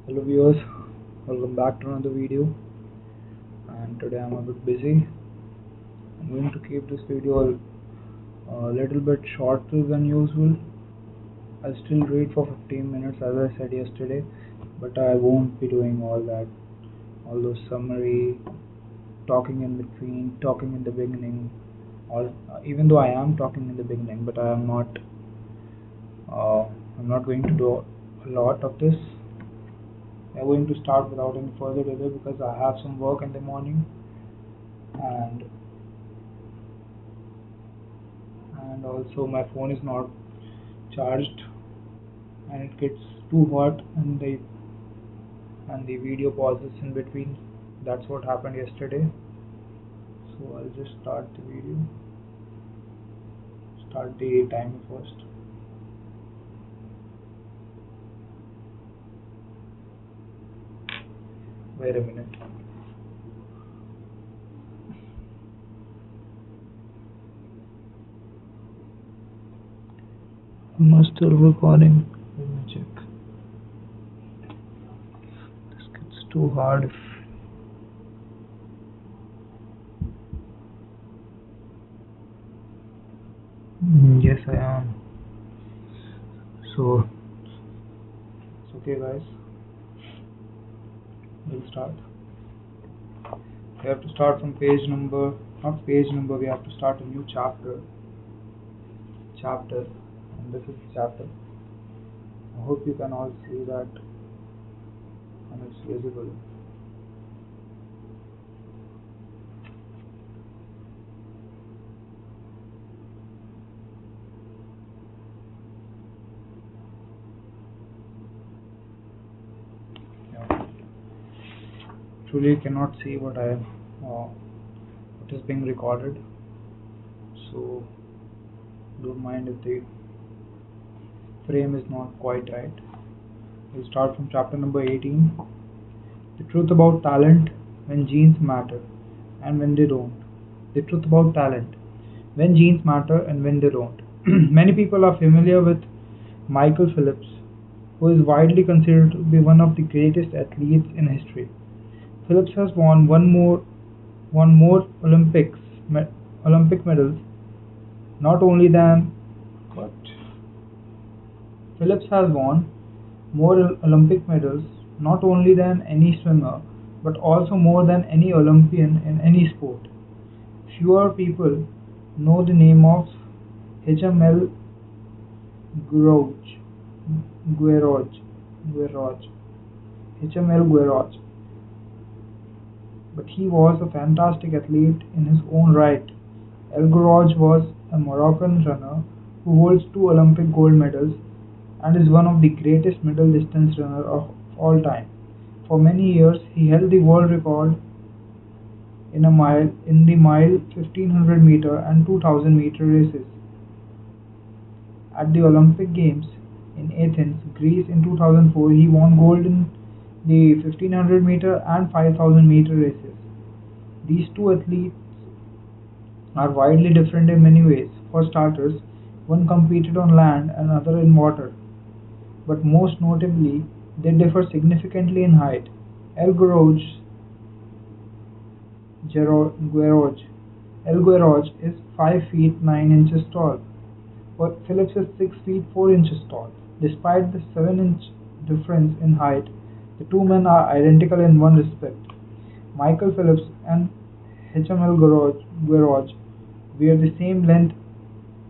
Hello viewers, welcome back to another video. And today I'm a bit busy. I'm going to keep this video a little bit shorter than usual. I'll still read for 15 minutes as I said yesterday, but I won't be doing all those summary, talking in between, talking in the beginning. Even though I am talking in the beginning, but uh, I'm not going to do a lot of this. I'm going to start without any further delay because I have some work in the morning, and also my phone is not charged, and it gets too hot, and the video pauses in between. That's what happened yesterday. So I'll just start the video, start the timer first. Wait a minute. Am I still recording? Let me check. This gets too hard if yes, I am. So it's okay, guys. We'll start. We have to start from page number, not page number. We have to start a new chapter. And this is the chapter. I hope you can all see that, and it's visible. Yeah. Truly cannot see what is being recorded, so don't mind if the frame is not quite right. We'll start from chapter number 18. The truth about talent when genes matter and when they don't. The truth about talent when genes matter and when they don't. Many people are familiar with Michael Phelps, who is widely considered to be one of the greatest athletes in history. Phelps has won more Olympic medals not only than what Phillips has won more Olympic medals not only than any swimmer but also more than any Olympian in any sport. Fewer people know the name of HML Gueroj, Gueroj, Gueroj, HML Gueroj, but he was a fantastic athlete in his own right. El Guerrouj was a Moroccan runner who holds two Olympic gold medals and is one of the greatest middle distance runners of all time. For many years, he held the world record in the mile, 1500 meter and 2000 meter races. At the Olympic Games in Athens, Greece in 2004, he won gold in the 1500 meter and 5000 meter races. These two athletes are widely different in many ways. For starters, one competed on land and other in water, but most notably, they differ significantly in height. El Guerrouj El Guerrouj is 5 feet 9 inches tall, but Phillips is 6 feet 4 inches tall. Despite the 7-inch difference in height, the two men are identical in one respect. Michael Phelps and HML Guerrouj wear the same length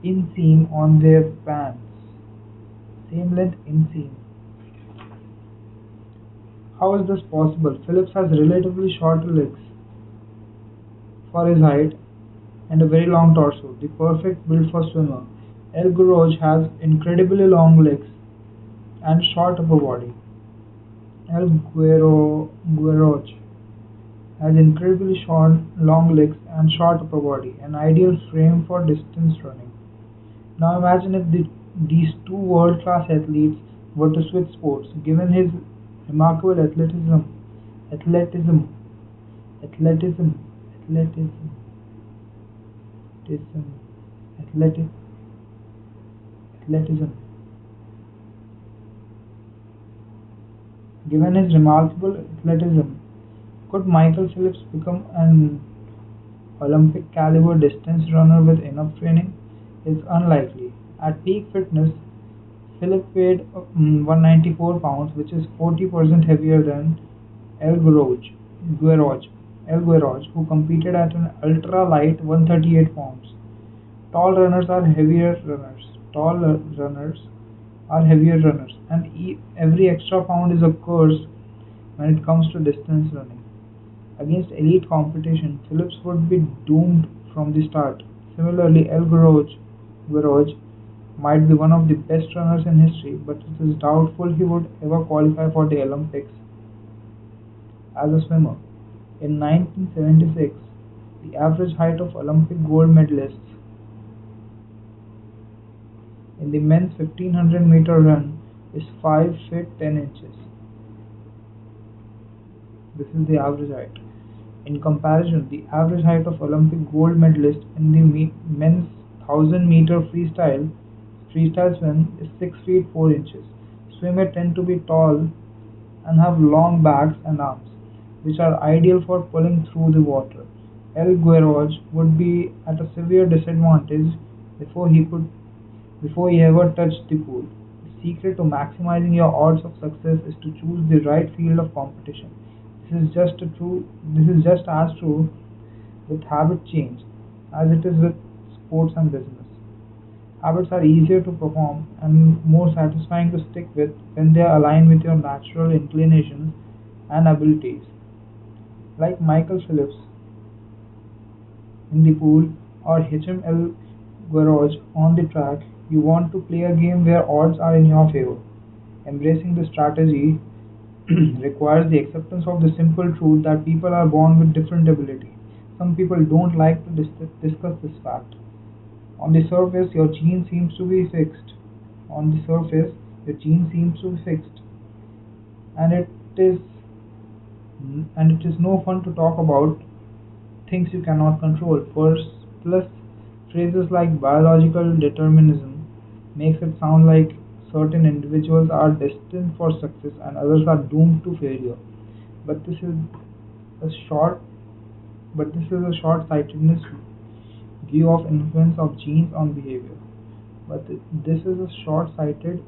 inseam on their pants. Same length inseam. How is this possible? Phillips has relatively shorter legs for his height and a very long torso, the perfect build for swimmer. El Guerrouj has incredibly long legs and short upper body. El Guerrouj has incredibly short, long legs and short upper body, an ideal frame for distance running. Now imagine if these two world-class athletes were to switch sports. Given his remarkable athleticism, athleticism, athleticism, athleticism, athleticism. Given his remarkable athleticism, could Michael Phelps become an Olympic caliber distance runner with enough training? Is unlikely. At peak fitness, Philip weighed 194 pounds, which is 40% heavier than El Gueroj, who competed at an ultra light 138 pounds. Tall runners are heavier runners. Tall runners are heavier runners, and every extra pound is a curse when it comes to distance running. Against elite competition, Phillips would be doomed from the start. Similarly, Gueroj might be one of the best runners in history, but it is doubtful he would ever qualify for the Olympics as a swimmer. In 1976, the average height of Olympic gold medalists in the men's 1500-meter run is 5 feet 10 inches. This is the average height. In comparison, the average height of Olympic gold medalist in the men's 1000-meter freestyle swim is 6 feet 4 inches. Swimmers tend to be tall and have long backs and arms, which are ideal for pulling through the water. El Gueroj would be at a severe disadvantage before he could before he ever touched the pool. The secret to maximizing your odds of success is to choose the right field of competition. This is just as true with habit change as it is with sports and business. Habits are easier to perform and more satisfying to stick with when they are aligned with your natural inclinations and abilities. Like Michael Phelps in the pool or Hichem El Gueroj on the track, you want to play a game where odds are in your favor. Embracing the strategy requires the acceptance of the simple truth that people are born with different ability. Some people don't like to discuss this fact. On the surface, your gene seems to be fixed. On the surface, your gene seems to be fixed, and is it is no fun to talk about things you cannot control. First, plus phrases like biological determinism makes it sound like certain individuals are destined for success and others are doomed to failure. But a short this is a short-sightedness view of influence of genes on behavior. But this is a short-sighted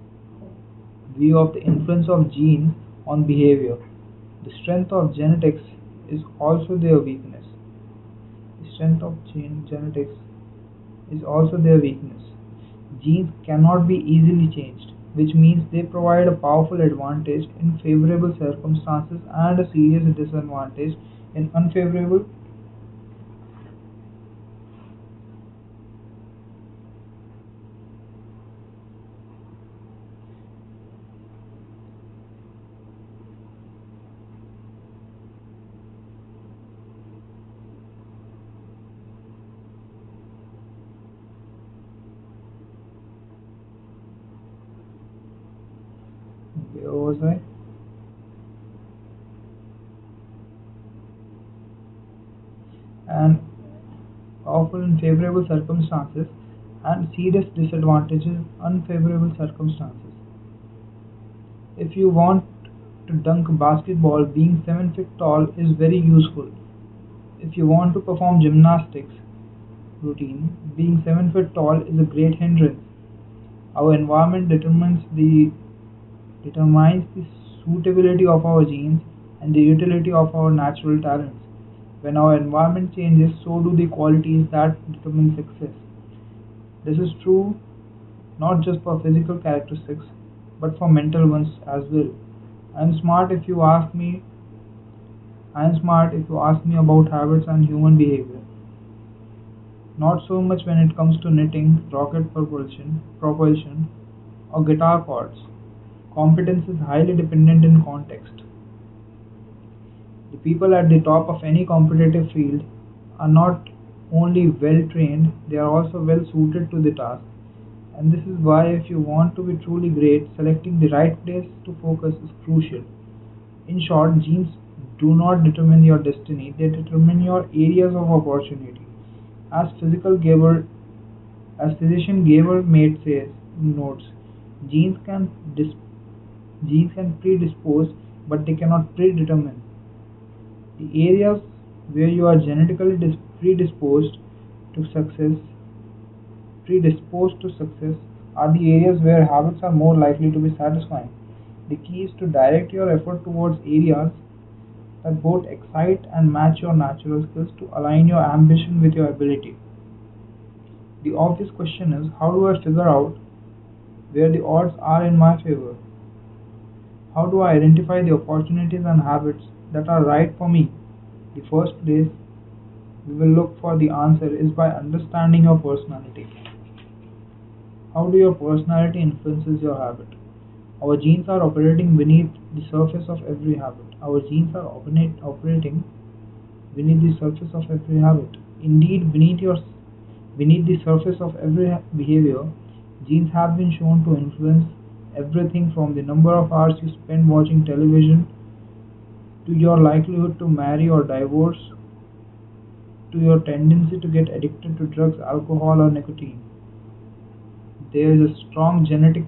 view of the influence of genes on behavior. The strength of genetics is also their weakness. The strength of genetics is also their weakness. Genes cannot be easily changed, which means they provide a powerful advantage in favorable circumstances and a serious disadvantage in unfavorable. Where was I? And powerful in favorable circumstances and serious disadvantages in unfavorable circumstances. If you want to dunk a basketball, being 7 feet tall is very useful. If you want to perform gymnastics routine, being 7 feet tall is a great hindrance. Our environment determines the suitability of our genes and the utility of our natural talents. When our environment changes, so do the qualities that determine success. This is true not just for physical characteristics, but for mental ones as well. I am smart if you ask me I am smart if you ask me about habits and human behavior. Not so much when it comes to knitting, propulsion, or guitar chords. Competence is highly dependent in context. The people at the top of any competitive field are not only well trained, they are also well suited to the task. And this is why, if you want to be truly great, selecting the right place to focus is crucial. In short, genes do not determine your destiny, they determine your areas of opportunity. As physical Gaber, as physician Gaber Mate says, notes, genes can dis- genes can predispose but they cannot predetermine. The areas where you are genetically to success predisposed to success are the areas where habits are more likely to be satisfying. The key is to direct your effort towards areas that both excite and match your natural skills to align your ambition with your ability. The obvious question is, how do I figure out where the odds are in my favor? How do I identify the opportunities and habits that are right for me? The first place we will look for the answer is by understanding your personality. How do your personality influences your habit? Our genes are operating beneath the surface of every habit. Our genes are operating beneath the surface of every habit. Indeed, beneath the surface of every behavior, genes have been shown to influence everything from the number of hours you spend watching television to your likelihood to marry or divorce to your tendency to get addicted to drugs, alcohol, or nicotine. There is a strong genetic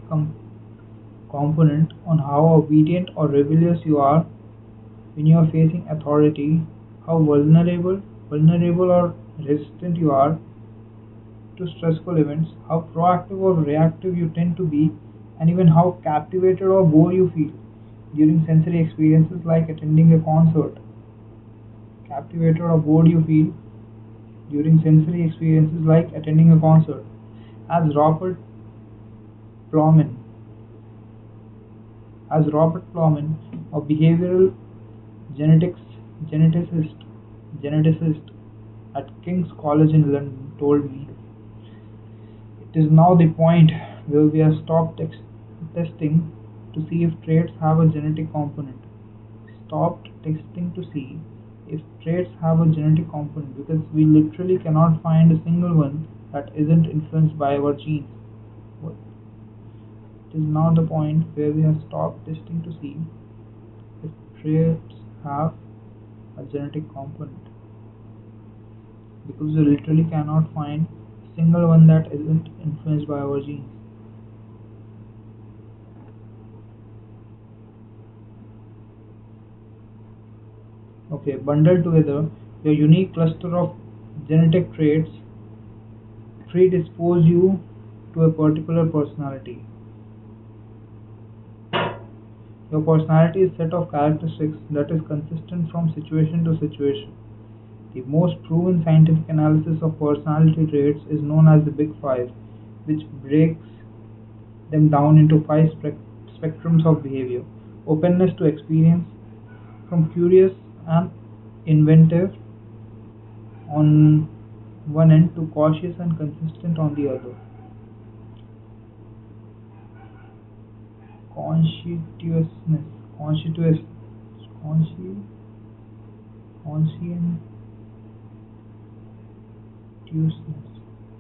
component on how obedient or rebellious you are when you are facing authority, how vulnerable or resistant you are to stressful events, how proactive or reactive you tend to be, and even how captivated or bored you feel during sensory experiences like attending a concert. Captivated or bored you feel during sensory experiences like attending a concert. As Plowman, Robert Plowman, a behavioral genetics geneticist geneticist at King's College in London, told me, it is now the point where we have stopped testing to see if traits have a genetic component. Stopped testing to see if traits have a genetic component because we literally cannot find a single one that isn't influenced by our genes. It is now the point where we have stopped testing to see if traits have a genetic component because we literally cannot find a single one that isn't influenced by our genes. Okay, bundled together, your unique cluster of genetic traits predispose you to a particular personality. Your personality is a set of characteristics that is consistent from situation to situation. The most proven scientific analysis of personality traits is known as the Big Five, which breaks them down into five spectrums of behavior: openness to experience, from curious and inventive on one end to cautious and consistent on the other. Conscientiousness, conscientious, consci, conscientiousness,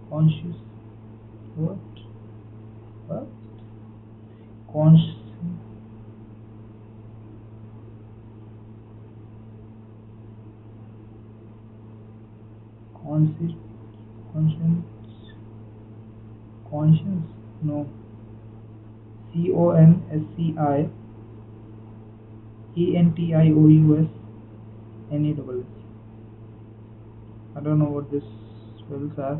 conscious, what? What? Consci, consci, conscience, conscience, no. CONSCIENTIOUSNESS. I don't know what this spells as.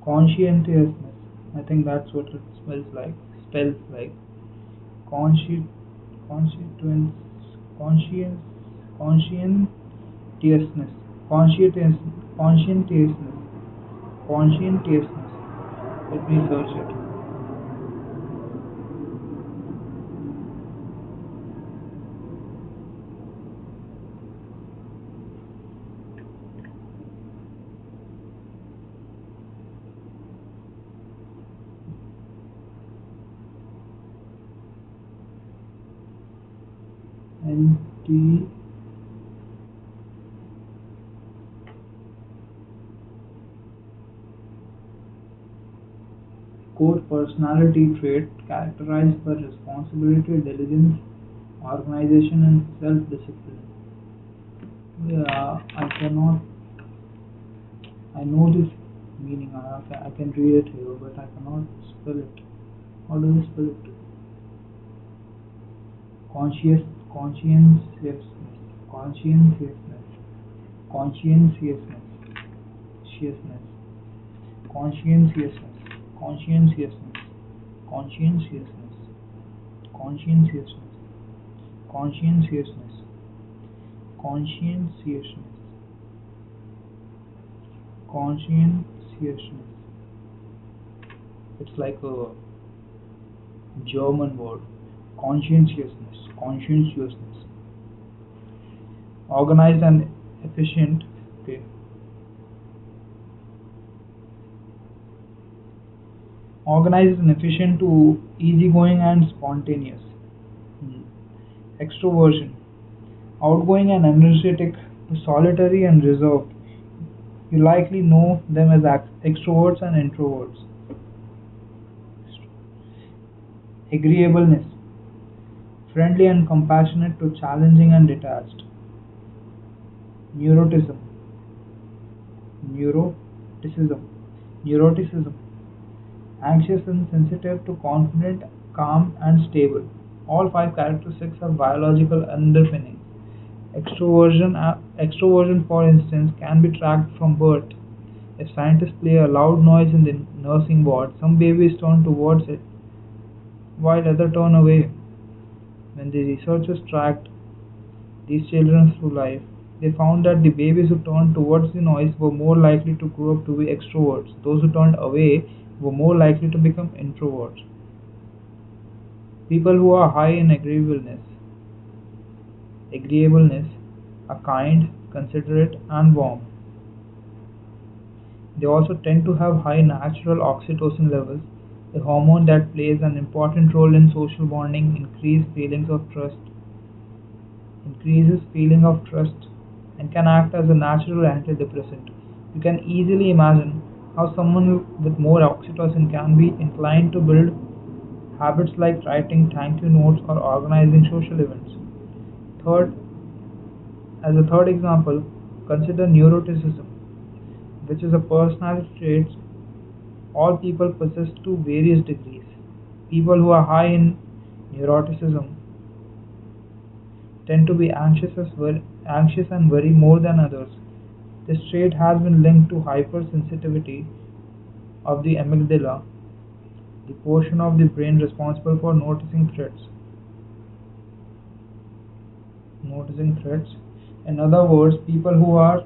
Conscientiousness. I think that's what it spells like. Spells like consci, constituents, conscience, conscientiousness, conscientiousness, conscientiousness, conscientiousness. Let me search it. NT core personality trait characterized by responsibility, diligence, organization, and self-discipline. I cannot. I know this meaning. I can read it here, but I cannot spell it. How do you spell it? Conscious, conscientiousness, conscientiousness, conscientiousness, conscientiousness, conscientiousness, conscientiousness, conscientiousness, conscientiousness, conscientiousness, conscientiousness, conscientiousness. It's like a German word. Conscientiousness, conscientiousness. Organized and efficient. Okay. Organized and efficient to easygoing and spontaneous. Hmm. Extroversion. Outgoing and energetic to solitary and reserved. You likely know them as extroverts and introverts. Agreeableness. Friendly and compassionate to challenging and detached. Neuroticism. Neuroticism. Neuroticism. Anxious and sensitive to confident, calm, and stable. All five characteristics are biological underpinnings. Extroversion, for instance, can be tracked from birth. If scientists play a loud noise in the nursing ward, some babies turn towards it, while others turn away. When the researchers tracked these children through life, they found that the babies who turned towards the noise were more likely to grow up to be extroverts. Those who turned away were more likely to become introverts. People who are high in agreeableness are kind, considerate, and warm. They also tend to have high natural oxytocin levels, a hormone that plays an important role in social bonding, increases feeling of trust, and can act as a natural antidepressant. You can easily imagine how someone with more oxytocin can be inclined to build habits like writing thank you notes or organizing social events. Third, as a third example, consider neuroticism, which is a personality trait all people possess to various degrees. People who are high in neuroticism tend to be anxious and worry more than others. This trait has been linked to hypersensitivity of the amygdala, the portion of the brain responsible for noticing threats. Noticing threats. In other words, people who are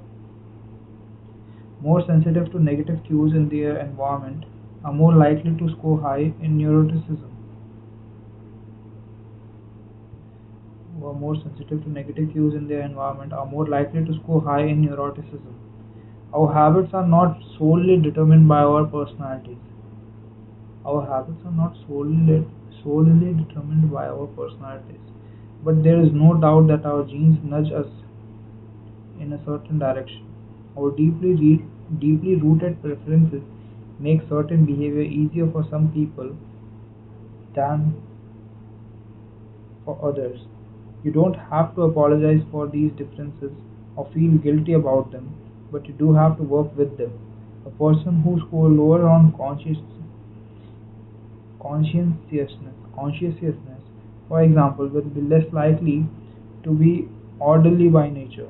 more sensitive to negative cues in their environment are more likely to score high in neuroticism. Who are more sensitive to negative cues in their environment are more likely to score high in neuroticism. Our habits are not solely determined by our personalities. Our habits are not solely determined by our personalities, but there is no doubt that our genes nudge us in a certain direction. Our deeply rooted preferences make certain behavior easier for some people than for others. You don't have to apologize for these differences or feel guilty about them, but you do have to work with them. A person who scores lower on conscientiousness, for example, will be less likely to be orderly by nature.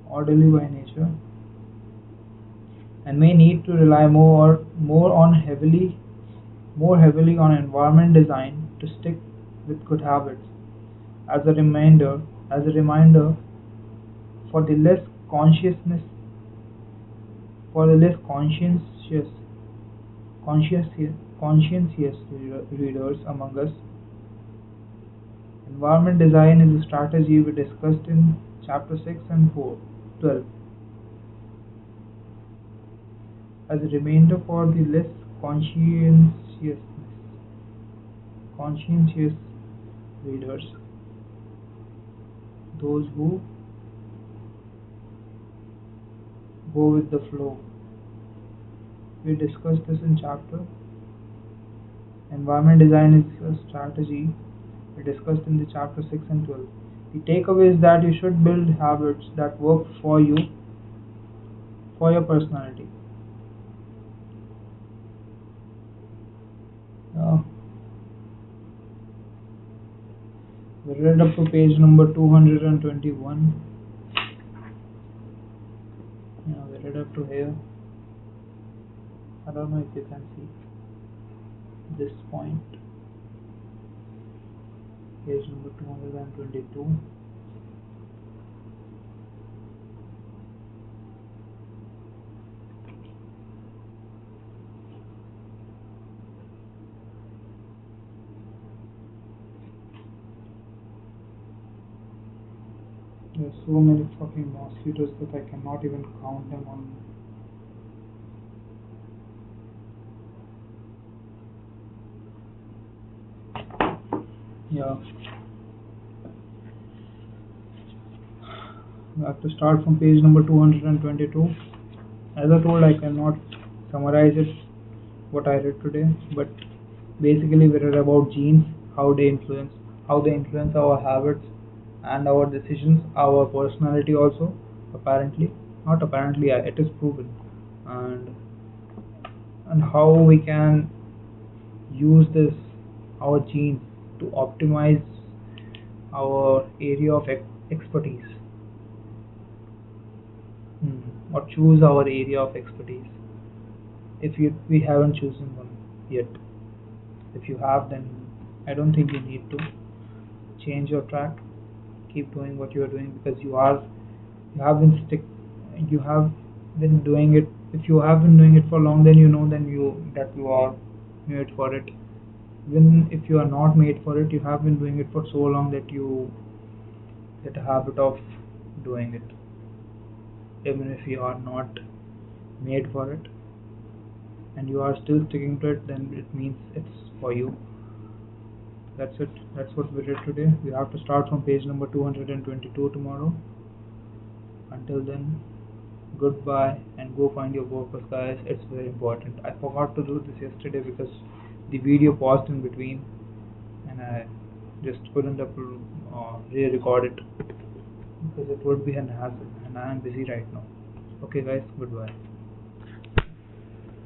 Orderly by nature, and may need to rely more heavily on environment design to stick with good habits. As a reminder, for the less consciousness, for the less conscientious readers among us, environment design is a strategy we discussed in chapter 6 and 12. As a reminder for the less conscientious readers, those who go with the flow. We discussed this in chapter Environment design is a strategy we discussed in the chapter 6 and 12. The takeaway is that you should build habits that work for you, for your personality. Uh, we read up to page number 221. Yeah, we read up to here. I don't know if you can see this point. Page number 222. There's so many fucking mosquitoes that I cannot even count them on. Yeah. We have to start from page number 222. As I told, I cannot summarize it what I read today, but basically we read about genes, how they influence our habits and our decisions, our personality also. Apparently, not apparently, it is proven, and how we can use this our genes to optimize our area of expertise, or choose our area of expertise if we haven't chosen one yet. If you have, then I don't think you need to change your track. Keep doing what you are doing because you have been stick you have been doing it. If you have been doing it for long, then you know then you that you are made for it. Even if you are not made for it, you have been doing it for so long that you get a habit of doing it. Even if you are not made for it and you are still sticking to it, then it means it's for you. That's it. That's what we did today. We have to start from page number 222 tomorrow. Until then, goodbye and go find your purpose, guys. It's very important. I forgot to do this yesterday because the video paused in between and I just couldn't re-record it because it would be an hassle and I am busy right now. Okay, guys, goodbye.